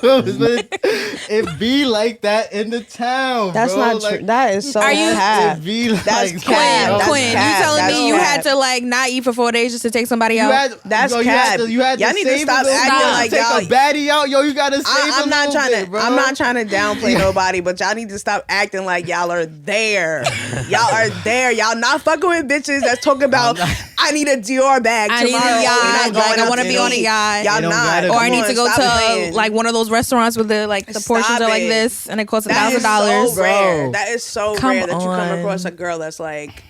it be like that in the town. That's bro. not Like, true. That is so Are you- cap. It be like That's that. cap. Yo, That's Quinn, cap. you telling That's me you cap. had to like not eat for 4 days just to take somebody You out? had, That's yo, you cap. had to, you had Y'all to need to save stop a little acting bit. like take y'all- a baddie out. Yo, you gotta save I'm a not little trying bit, to. bro. I'm not trying to downplay nobody, but y'all need to stop acting like y'all are there. Y'all are there. Y'all not fucking with bitches that's talking about. I need a Dior bag I need a tomorrow. yacht, We're not like, going I out wanna to be on a eat. yacht. Y'all It don't not. gotta Or be. I need to go Stop to playing. like one of those restaurants with the like the portions Stop are like it. this and it costs That is $1,000. so rare. Bro. That is so Come rare that you come on. across a girl that's like.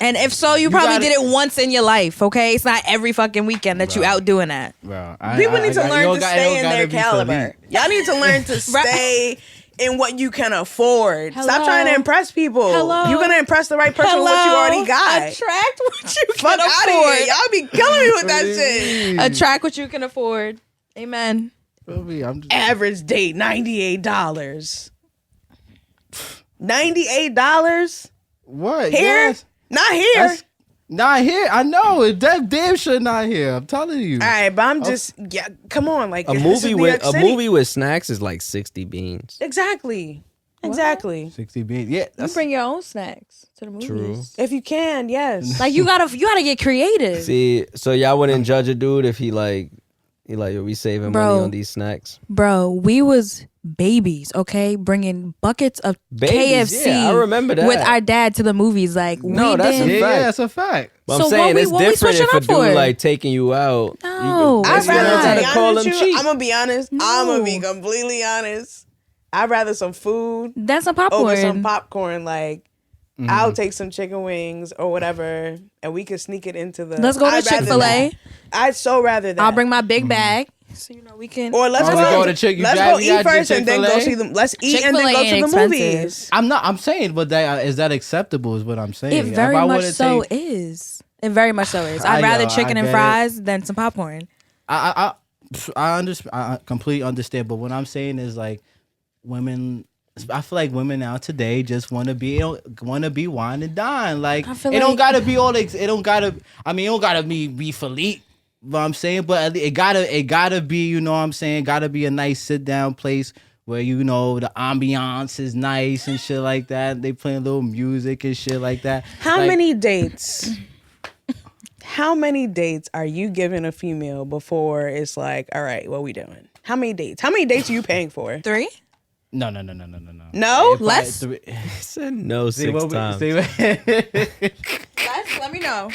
And if so, you probably gotta- did it once in your life, okay? It's not every fucking weekend that you out doing that. Bro, People need to you learn don't to got- it stay don't in gotta their be caliber. Philippe. Y'all need to learn to stay in what you can afford. Stop Hello? trying to impress people. Hello? You're gonna impress the right person with what you already got. Attract what you Fuck can out of afford. here. Y'all be killing me with that shit. Attract what you can afford. Amen. I'm just, Average date $98. $98 what? here? Yes. Not here. That's not here. I know it. That damn shit not here. I'm telling you. All right, but I'm just come on, like A this is movie New with York a City. movie with snacks is like 60 beans. Exactly. 60 beans. Yeah. You That's, bring your own snacks to the movies. True. If you can, yes. Like you gotta get creative. See, so y'all wouldn't judge a dude if he like, yo, we saving Bro. money on these snacks. Bro, we was babies, okay? Bringing buckets of Babies, KFC yeah, I remember that. with our dad to the movies. Like No, we that's a didn't. yeah, fact. that's a fact. But So I'm saying what we- it's what we different switching if a up for? dude like taking you out. No, I'd it's you rather don't not. gotta be call honest them with you. cheap. I'm gonna be honest. I'm gonna be No. completely honest. I'd rather some food That's a popcorn. over some popcorn. Like I'll take some chicken wings or whatever, and we can sneak it into the. Let's go to I'd rather Chick-fil-A. that. I'd so rather that. I'll bring my big bag, so you know we can. Or let's Oh, go. we go to Chick- you let's got- go you eat got your first and then go Chick-fil-A? see them. Let's eat and then Chick-fil-A go to ain't the expensive. movies. I'm saying, but is that acceptable? Is what I'm saying. It If very I much would've so take- is. It very much so is. I- I'd rather yo, chicken I and get it. fries than some popcorn. I understand. I completely understand. But what I'm saying is like women. I feel like women now today just want to be wine and dine. Like I feel it don't like- gotta be all. It don't gotta. I mean, it don't gotta be Philippe. What I'm saying, but it gotta be. You know what I'm saying? Gotta be a nice sit down place where you know the ambiance is nice and shit like that. They playing little music and shit like that. How Like, many dates? How many dates are you giving a female before it's like, all right, what we doing? How many dates? How many dates are you paying for? 3? No. No? Less? I said no See, 6 what we- times. see, Less? Let me know.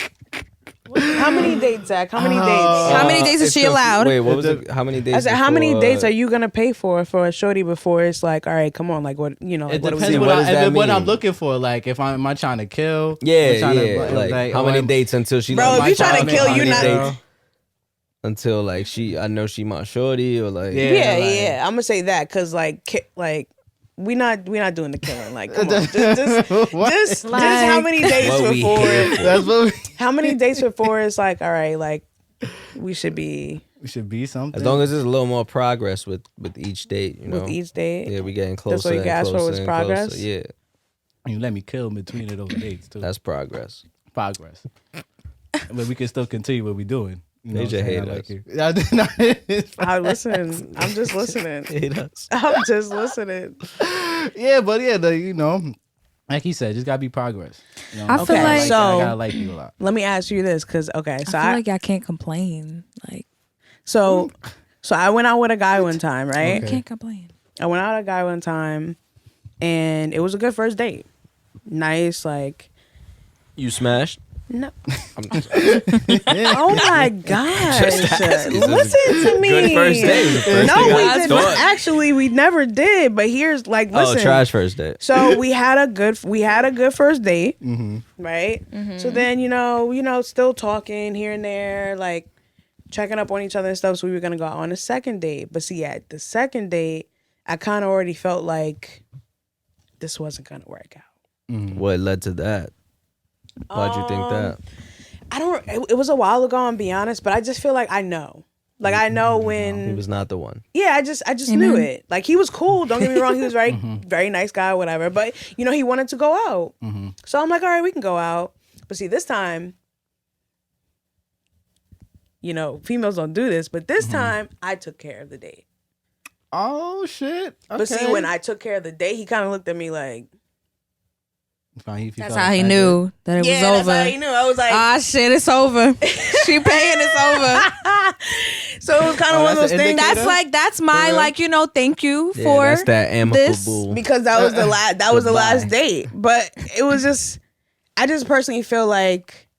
How many dates, Zach? How many dates? How many days is It's she confu- allowed? Wait, what was it? How many days? I said, how many before, dates are you gonna pay for a shorty before it's like, all right, come on, like what It what are we depends See, doing? what, what does that what I'm mean? looking for. Like, if am I trying to kill? Yeah, I'm trying yeah. to, Like, how many dates until she? Bro, like, if you trying to my kill, child, you how not. many dates until like I know she my shorty or like. Yeah. Yeah, like- yeah. I'm gonna say that because like we not doing the killing. Like, come on, just how many dates What we before? here for. That's what How many dates before it's like, all right, like we should be we should be something. As long as there's a little more progress with each date, you know. with each date. Yeah, we getting closer. what you and asked for closer was and progress? closer. Yeah. You let me kill in between of those dates too. That's progress. Progress. But we can still continue what we're doing. You know They what I'm just saying? hate I us. like it. I listen. I'm just listening. Hate us. I'm just listening. Yeah, but yeah, you know, like he said, just gotta be progress. You know? I feel like- I So- gotta like you a lot. Let me ask you this, because okay, so I feel like y'all can't complain. Like, so I went out with a guy one time, right? Okay. can't complain. I went out with a guy one time, and it was a good first date. Nice, like You smashed? no. I'm just, Oh my gosh! asking. Listen to me. Good first date. The first No, thing we I did thought. not. Actually, we never did. But here's like, listen. Oh, trash first date. So we had a good first date, right? So then you know, still talking here and there, like checking up on each other and stuff. So we were gonna go out on a second date. But see, at the second date, I kind of already felt like this wasn't gonna work out. What led to that? Why'd you think that? I don't. It was a while ago. I'm be honest, but I just feel like I know. Like I know when He was not the one. Yeah, I just knew it. Like he was cool. Don't get me wrong. He was very nice guy, whatever. But you know, he wanted to go out. So I'm like, all right, we can go out. But see, this time, you know, females don't do this. But this time, I took care of the date. Oh shit! Okay. But see, when I took care of the date, he kind of looked at me like, Fine, That's how he knew that it was over. That's how he knew. I was like, Ah, shit, it's over. She paying, it's over. so it was kind of one of those that's an things. indicator? That's my like, you know, thank you Yeah, for that's that this. amicable. Because that was the last. That was the Goodbye. last date. But it was just. I just personally feel like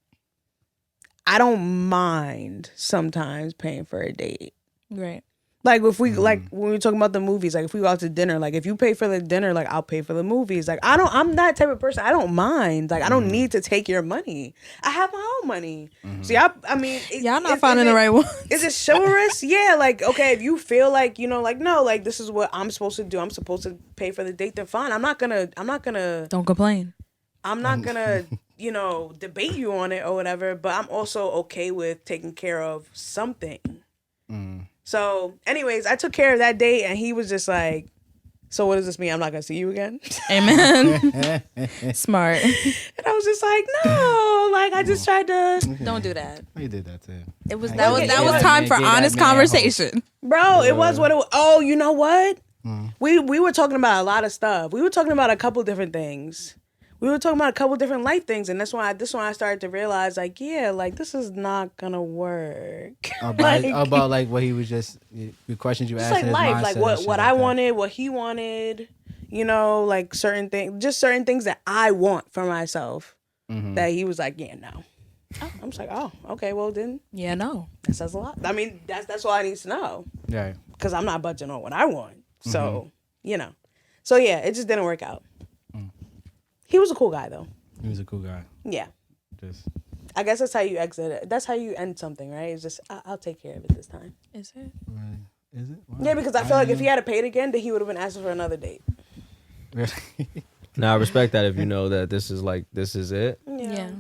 I don't mind sometimes paying for a date. Right. Like if we like when we talking about the movies, like if we go out to dinner, like if you pay for the dinner, like I'll pay for the movies. Like I'm that type of person. I don't mind. Like I don't need to take your money. I have my own money. See, I mean, Y'all not finding the right one. Is it chivalrous? Yeah, like okay, if you feel like, you know, like no, like this is what I'm supposed to do. I'm supposed to pay for the date, then fine. I'm not gonna Don't complain. you know, debate you on it or whatever, but I'm also okay with taking care of something. So, anyways, I took care of that date, and he was just like, so what does this mean? I'm not going to see you again? Amen. Smart. And I was just like, no, like, I just tried to, Don't do that. He did that too. It was I that was get that it. was Yeah, time man, for get that honest man conversation. bro, it was what it was. Oh, you know what? We were talking about a lot of stuff. We were talking about a couple different things. We were talking about a couple different life things, and that's when I started to realize, like, yeah, like this is not gonna work. About like what he was just the questions you Just asked. like in his life, mindset like and what shit what like I that. wanted, what he wanted, you know, like certain things that I want for myself. That he was like, yeah, no. I'm just like, oh, okay, well then Yeah, no. that says a lot. I mean, that's all I need to know, Right. because I'm not budging on what I want. So you know, so yeah, it just didn't work out. He was a cool guy though. He was a cool guy. Yeah. Just I guess that's how you exit it. That's how you end something, right? It's just I'll take care of it this time. Is it? is it? Yeah, because I feel like if he had paid again, then he would have been asking for another date. Now I respect that if you know that this is it. Yeah.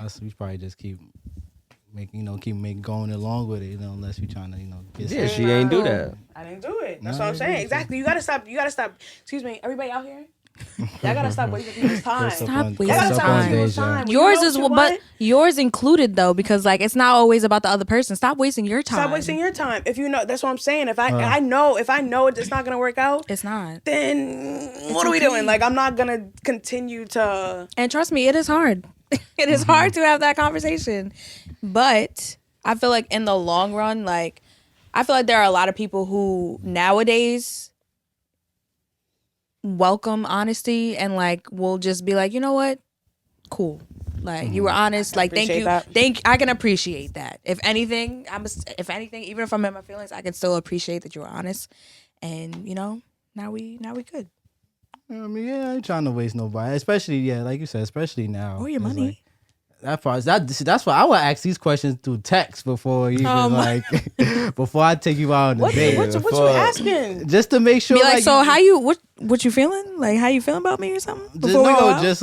Us, we probably just keep going along with it, you know, unless we trying to, get Yeah, she ain't do that. I didn't do it. That's No, what I'm you saying. didn't. Exactly. You gotta stop. Excuse me, everybody out here. Y'all gotta stop wasting people's time. Stop Stop on- wasting Y'all gotta stop stop on wasting people's Deja. time. Yours You know is what you but want? yours included though, because like it's not always about the other person. Stop wasting your time. Stop wasting your time. If you know, that's what I'm saying. If I know it's not gonna work out, It's not. then what are we okay. doing? Like I'm not gonna continue to. And trust me, it is hard. It is hard to have that conversation. But I feel like in the long run, like I feel like there are a lot of people who nowadays welcome honesty and like will just be like, you know what? Cool. Like you were honest. Like thank you. Appreciate that. I can appreciate that. If anything, even if I'm in my feelings, I can still appreciate that you were honest. And now we good. I mean, yeah, I ain't trying to waste nobody, especially like you said, especially now. Or your It's money. like, that part, that's why I would ask these questions through text before even before I take you out on the date. What you asking? Just to make sure. Be like, so you, how you what you feeling? Like how you feeling about me or something? Before we go out? just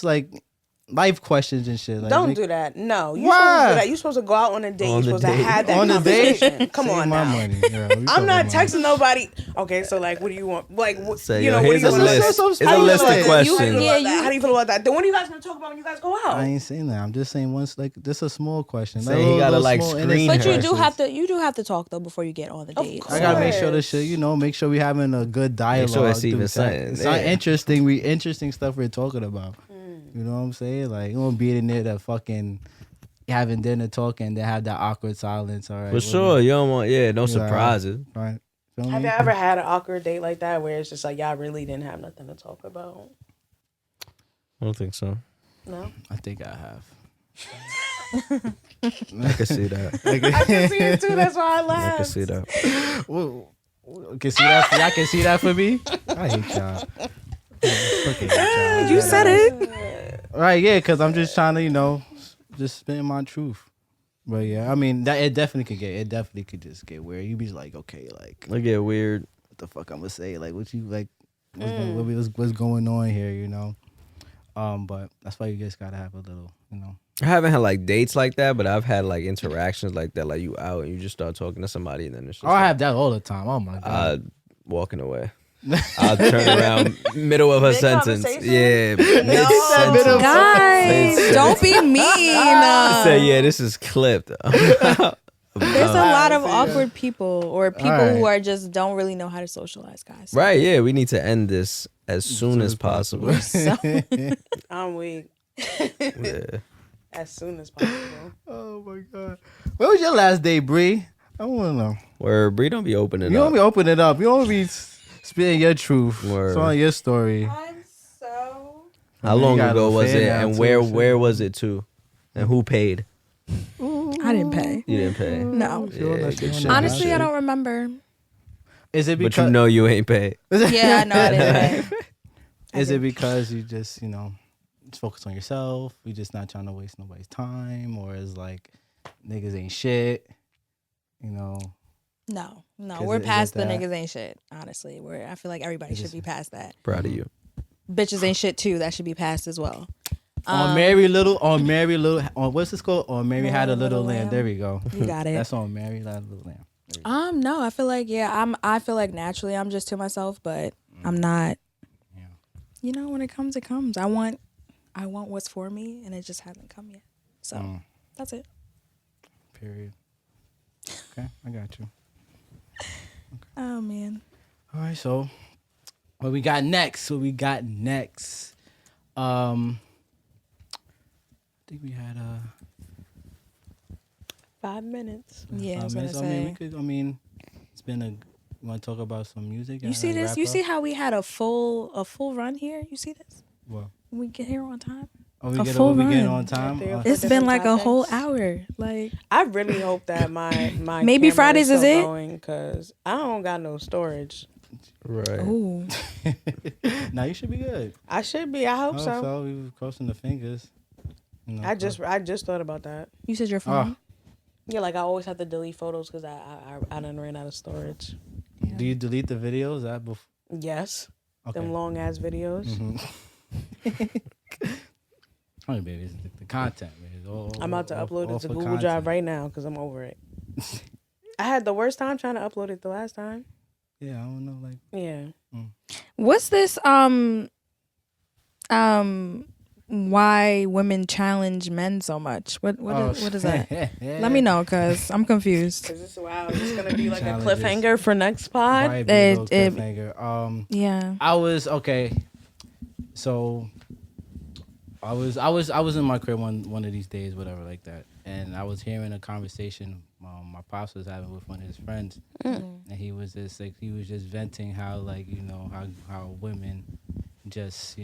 like life questions and shit. Like, Don't do that. No, you Why? supposed to do that. You supposed to go out on a date. On You the supposed to date. have that on the date, conversation. Come save on my now. money. Yeah, we I'm not talking texting nobody. Okay, so like, what do you want? Like, Say, you yo, know, what do here's you a want? list. How It's you a feel list about of that? questions. How do you feel about that? Then what are you guys gonna talk about when you guys go out? I ain't saying that. I'm just saying once, like, this a small question. Say he gotta, like, small, screen innocent But you do questions. have to talk though before you get on the date. course. I gotta make sure the shit, make sure we having a good dialogue. sure it's through even text. something It's there. not interesting. Interesting stuff we're talking about. You know what I'm saying? Like, you won't be in there to fucking having dinner talking, then have that awkward silence. All right, For sure, you don't want, no surprises. Right. Feel Have me? you ever had an awkward date like that where it's just like y'all really didn't have nothing to talk about? I don't think so. No. I think I have. I can see that. I can see it too. That's why I I laughed. can see that. Well, can see that? Y'all can see that for me? I hate y'all. Fucking hate y'all. You said it. Right, yeah, because I'm just trying to, just spit my truth. But yeah, I mean, that it definitely could just get weird. You be like, okay, like, It'll get weird. what the fuck I'm gonna say? Like, what you like? What's going on here? But that's why you just gotta have a little, I haven't had like dates like that, but I've had like interactions like that. Like you out and you just start talking to somebody and then it's just Oh, I have that all the time. Oh my god. walking away. I'll turn around middle of a sentence. conversation? Yeah. middle- Guys, don't be mean. Say, yeah, this is clipped. There's a lot of awkward people or people who Alright. are just don't really know how to socialize, guys. Right, yeah, we need to end this as soon as possible. So, I'm weak. Yeah. As soon as possible. Oh my god. When was your last day, Bree? I wanna know. Where Bree don't be opening You up. don't be opening it up. You don't be spitting your truth. Word. Telling your story. I'm so. How long You got a ago little was fan it, now, and too, where shit. was it to, and who paid? I didn't pay. You didn't pay. No. Sure, Yeah, that's good your shit. own Honestly, I Shit. don't remember. Is it But because you know you ain't paid. Yeah, I know I didn't pay. is it because you just just focus on yourself? You just not trying to waste nobody's time, or is like niggas ain't shit? No, 'Cause we're is it past the that? niggas ain't shit. Honestly, I feel like everybody should be past that. Proud of you. Bitches ain't shit too. That should be passed as well. On Mary what's this called? On Mary Had a Little Lamb. There we go. You got it. That's on Mary Had a Little Lamb. No, I feel like I feel like naturally I'm just to myself, but I'm not. Yeah. When it comes, it comes. I want what's for me, and it just hasn't come yet. So that's it. Period. Okay, I got you. Oh man. All right, so what we got next? I think we had 5 minutes. Yeah, I was 5 gonna minutes. say. I mean, it's been a. You want to talk about some music? You see this? You see how we had a full run here? You see this? What? We get here on time. Oh, we A get full we get run. on time. Yeah, It's been different like a whole topics. hour. Like I really hope that my Maybe camera Fridays is still it? going because I don't got no storage. Right. ooh. Now you should be good. I should be. I hope so. We were crossing the fingers. I just thought about that. You said your phone? Yeah, like I always have to delete photos because I done ran out of storage. Do you delete the videos? That before? Yes, Okay. them long ass videos. Honey, baby, it's the content, man. It's all, I'm about to upload it all to for Google content. Drive right now because I'm over it. I had the worst time trying to upload it the last time. Yeah, I don't know, like. Yeah. What's this why women challenge men so much? What is that? Let me know, cause I'm confused. Is this wow? Is this gonna be like Challenges. a cliffhanger for next pod? Might be a little It- cliffhanger. Yeah. I was okay. So I was in my crib one of these days, whatever, like that, and I was hearing a conversation my pops was having with one of his friends, and he was just venting how how women just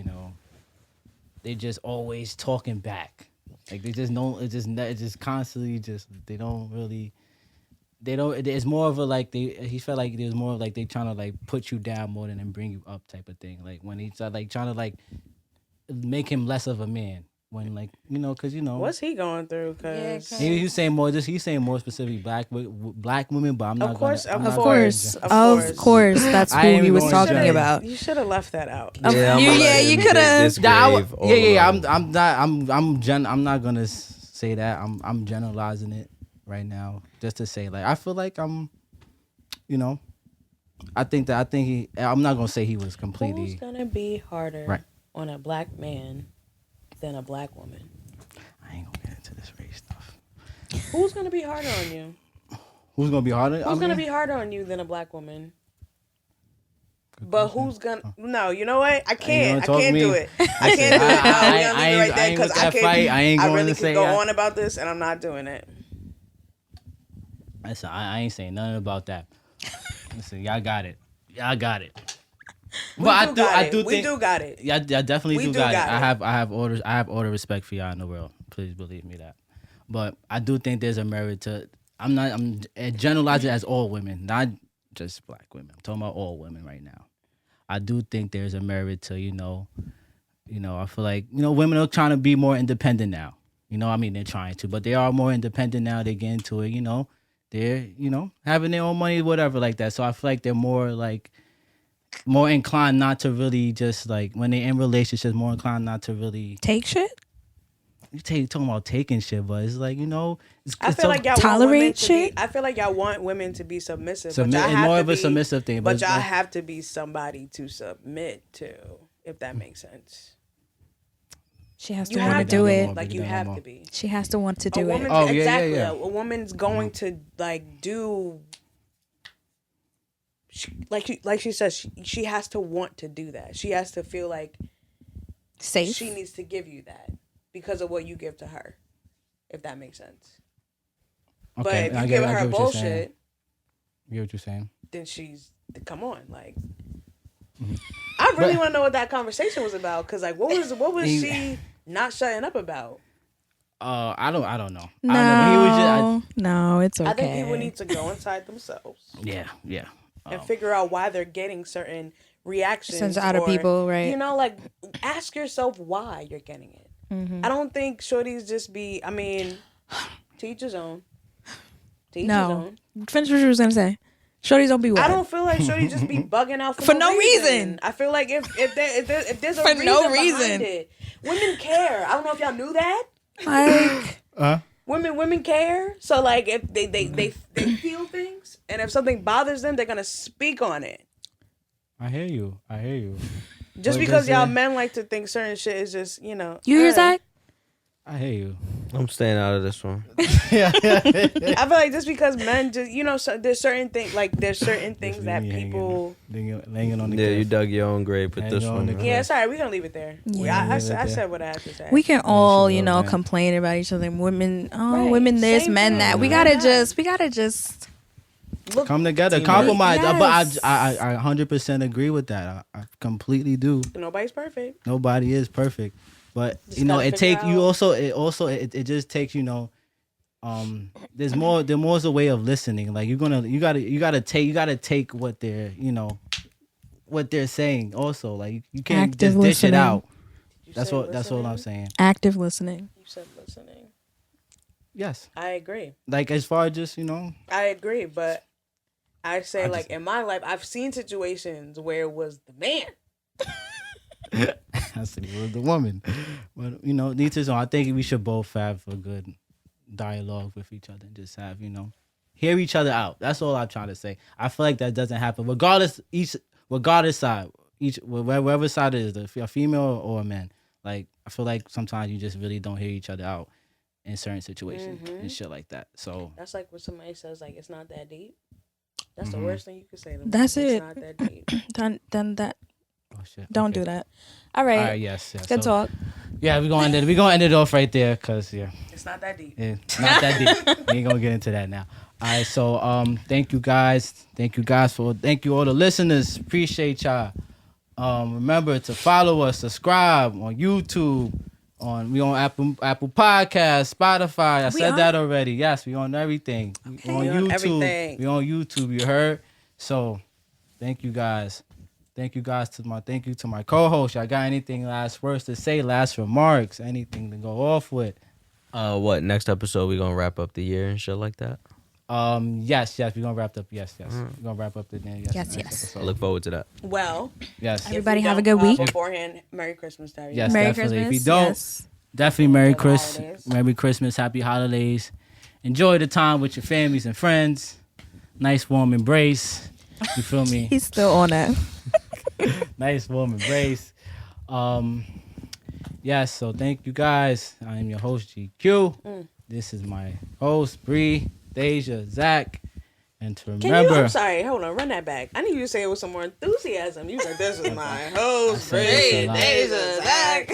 they just always talking back, like they just know it just constantly just they don't. It's more of a he felt like there's more of like they trying to like put you down more than bring you up type of thing. Like when he's like trying to like make him less of a man. when like because What's he going through? Yeah, Because he's saying more. He's saying more specific black women, but I'm not. Of course. That's I who ain't he was going talking to- about. you should have left that out. Yeah, you coulda- I'm not gonna say that. I'm generalizing it right now just to say like I feel like I'm I think I'm not gonna say he was completely Who's gonna be harder Right. on a black man than a black woman? I ain't gonna get into this race stuff. Who's gonna be harder on you? Who's gonna be harder? Who's gonna be harder on you than a black woman? But who's gonna? No, you know what? I can't. I talk can't me. do it. I can't do it. No, we're gonna leave it right there ain't because with I that can't. fight. I ain't I going really to say could go I- on about this, and I'm not doing it. Listen, I ain't saying nothing about that. Listen, y'all got it. Y'all got it. We But do got I it. do We think do got it. Yeah, I definitely We do do got it. got it. I have orders. I have all the respect for y'all in the world. Please believe me that. But I do think there's a merit to. I'm generalizing as all women, not just black women. I'm talking about all women right now. I do think there's a merit to I feel like women are trying to be more independent now. They're trying to, but they are more independent now. They get into it. They're having their own money, whatever like that. So I feel like they're more inclined not to really just like when they're in relationships, more inclined not to really Take shit? talking about taking shit, but it's like it's, I it's feel like y'all Tolerate want women to shit? be. I feel like y'all want women to be submissive. Submit- but y'all it's have more to of a be, submissive thing, But but y'all like- have to be somebody to submit to, if that makes sense. She has You to have want to to do break it it. down. Like Break it you down have more. to be. She has to want to A do woman, it. Oh, yeah, exactly. yeah. A woman's going to like do. Like she says, she has to want to do that. She has to feel like Safe. she needs to give you that because of what you give to her, if that makes sense. But Okay, if I you get- give I her get what you're saying. bullshit, You get what you're saying? then come on, like. I really want to know what that conversation was about, because like, what was she not shutting up about? I don't know. No, I don't know. But he was just no, it's okay. I think people need to go inside themselves yeah. and figure out why they're getting certain reactions Sense out of or, people, right? Like ask yourself why you're getting it. I don't think shorties just be. I mean, to each his own. To each his No. own. Finish what you was gonna say. Shorties don't be what? I don't feel like shorties just be bugging out For no reason. I feel like if there's a For reason no behind reason. it, women care. I don't know if y'all knew that. like Women care. So like if they feel things, and if something bothers them, they're gonna speak on it. I hear you. Just What because does y'all it- men like to think certain shit is just you hear uh, Zach? I hear you. I'm staying out of this one. I feel like just because men just so there's certain things that people. Laying on the Yeah, you cliff. dug your own grave with Hang this on one. the man. Yeah, sorry, we're gonna leave it there. Yeah. I Leave it there. said what I had to say. We can all, she will, man. complain about each other. Women, Right. women this, Same men thing. that. We Why gotta not? just Look, Come together, Teamwork. compromise. But Yes. I 100% agree with that. I completely do. nobody's perfect. Nobody is perfect, but Just gotta it figure take you out- it just takes there's more's a way of listening. Like you gotta take what they're what they're saying. Also, like you can't Active just dish it listening. out. You That's said what all I'm listening? saying. active listening. You said listening. Yes, I agree. like as far as just I agree, but I say I like just- in my life, I've seen situations where it was the man. I said it was the woman, but needs his own. I think we should both have a good dialogue with each other and just have hear each other out. That's all I'm trying to say. I feel like that doesn't happen regardless side, wherever side it is, a female or a man. Like I feel like sometimes you just really don't hear each other out in certain situations and shit like that. So That's like when somebody says like it's not that deep. That's the worst thing you could say to me. That's It's it. not that deep. Then that. oh shit, Don't okay. do that. All right. All right, yes. Good So, talk. Yeah, we're gonna end it off right there because It's not that deep. it's not that deep. We ain't gonna get into that now. All right, so thank you guys. Thank you all the listeners. Appreciate y'all. Remember to follow us, subscribe on YouTube. We on Apple Podcasts, Spotify. I said that already. Yes, we on everything. We on We on YouTube. everything. We on YouTube. You heard. So, thank you guys. Thank you guys to my co-host. Y'all got anything last words to say, last remarks, anything to go off with? What next episode we gonna wrap up the year and shit like that? Yes, we're gonna wrap up. Yes. We're gonna wrap up the day. Yes. I look forward to that. Well, Yes. Everybody if we have a don't good week. Beforehand, Merry Christmas to everyone. Yes, Merry definitely. Christmas. If you don't, yes. definitely Merry Happy Christmas. holidays. Merry Christmas. Happy holidays. Enjoy the time with your families and friends. Nice warm embrace. You feel me? He's still on that. Nice warm embrace. Yes, so thank you guys. I am your host GQ. This is my host Bree, Deja, Zach, and to Can remember. you? I'm sorry. Hold on. Run that back. I need you to say it with some more enthusiasm. You like, this is my host, said it's a Bree, lot. Deja, Zach.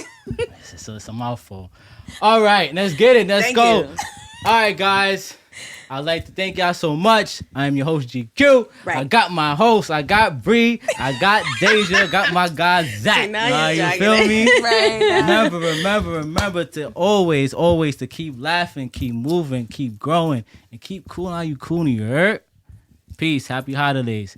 So it's a mouthful. All right, let's get it. Let's Thank go. you. All right, guys. I'd like to thank y'all so much. I am your host GQ. Right. I got my host. I got Bree. I got Deja. Got my guy Zach. See, now you're you jogging feel it. me? Right. Remember to always to keep laughing, keep moving, keep growing, and keep cool how you cool. You heard? Peace. Happy holidays.